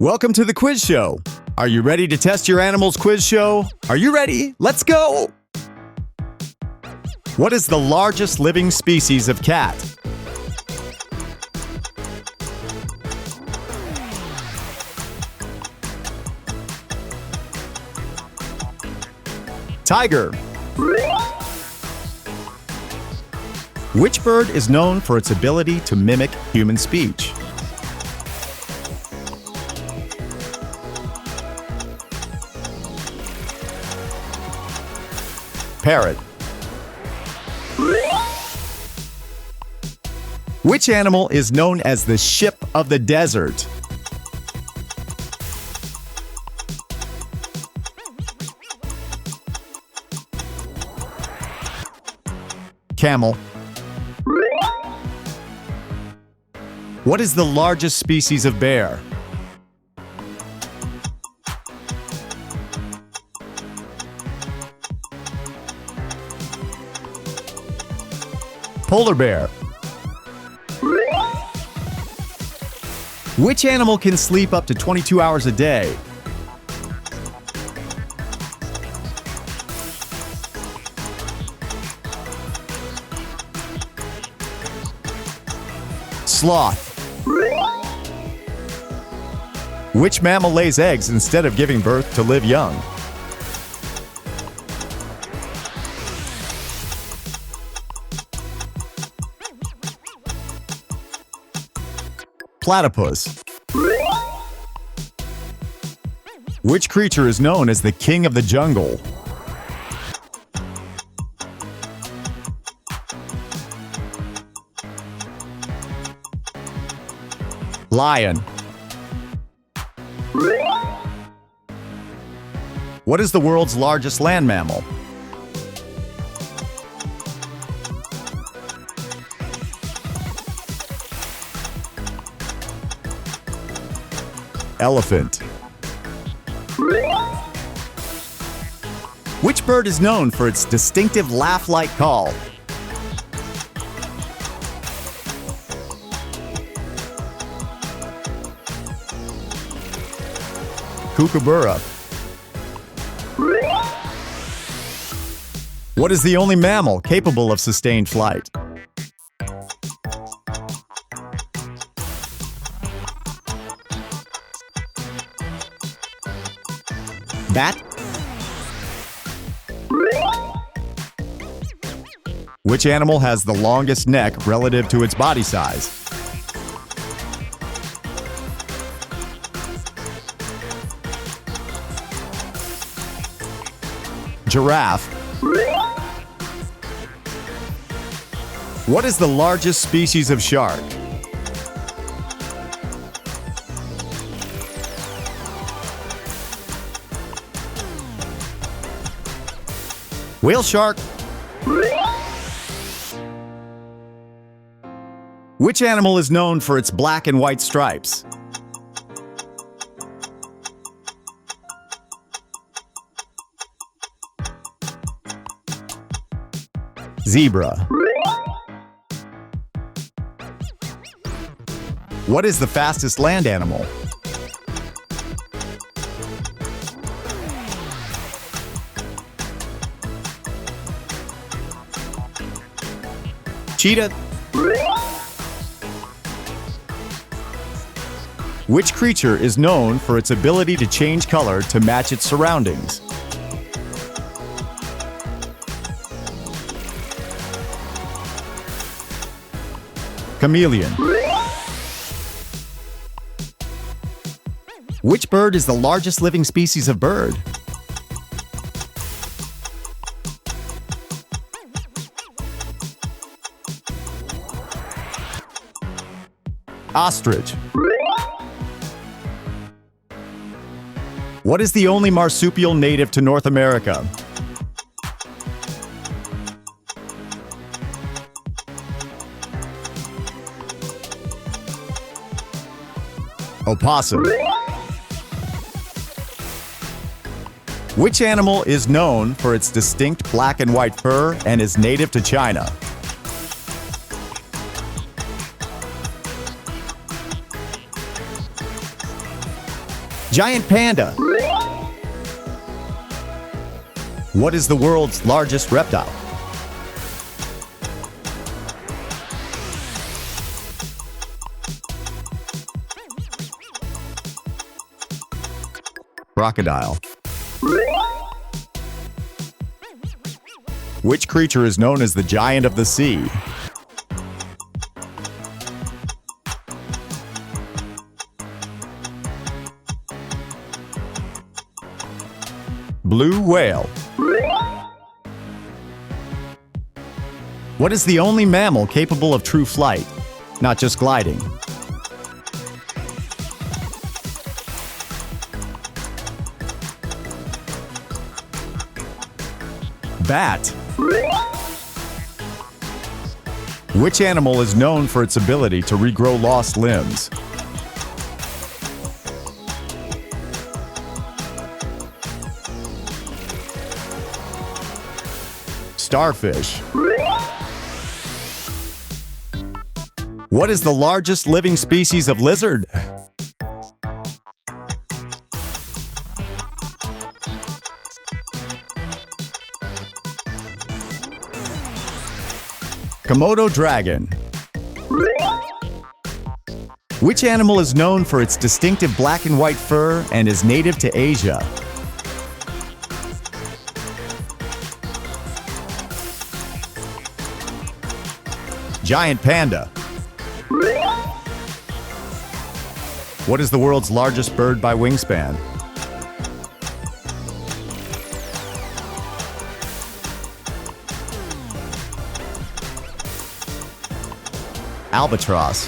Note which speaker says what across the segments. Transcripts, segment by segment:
Speaker 1: Welcome to the quiz show. Are you ready to test your animal's quiz show? Are you ready? Let's go! What is the largest living species of cat? Tiger. Which bird is known for its ability to mimic human speech? Parrot. Which animal is known as the ship of the desert? Camel. What is the largest species of bear? Polar bear. Which animal can sleep up to 22 hours a day? Sloth. Which mammal lays eggs instead of giving birth to live young? Platypus. Which creature is known as the king of the jungle? Lion. What is the world's largest land mammal? Elephant. Which bird is known for its distinctive laugh-like call? Kookaburra. What is the only mammal capable of sustained flight? Bat. Which animal has the longest neck relative to its body size? Giraffe. What is the largest species of shark? Whale shark. Which animal is known for its black and white stripes? Zebra. What is the fastest land animal? Cheetah. Which creature is known for its ability to change color to match its surroundings? Chameleon. Which bird is the largest living species of bird? Ostrich. What is the only marsupial native to North America? Opossum. Which animal is known for its distinct black and white fur and is native to China? Giant panda. What is the world's largest reptile? Crocodile. Which creature is known as the giant of the sea? Blue whale. What is the only mammal capable of true flight, not just gliding? Bat. Which animal is known for its ability to regrow lost limbs? Starfish. What is the largest living species of lizard? Komodo dragon. Which animal is known for its distinctive black and white fur and is native to Asia? Giant panda. What is the world's largest bird by wingspan? Albatross.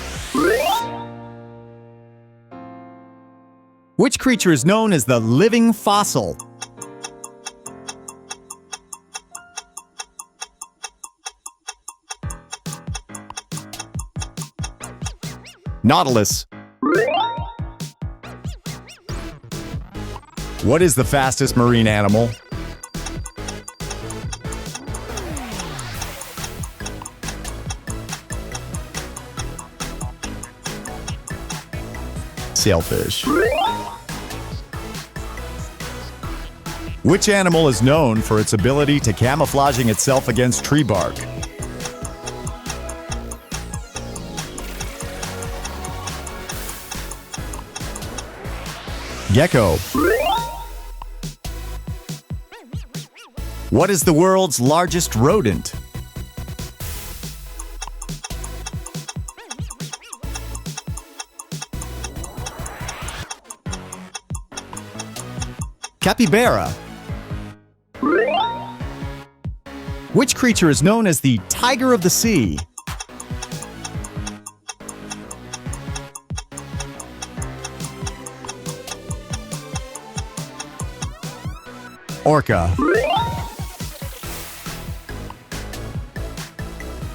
Speaker 1: Which creature is known as the living fossil? Nautilus. What is the fastest marine animal? Sailfish. Which animal is known for its ability to camouflaging itself against tree bark? Gecko. What is the world's largest rodent? Capybara. Which creature is known as the tiger of the sea? Orca.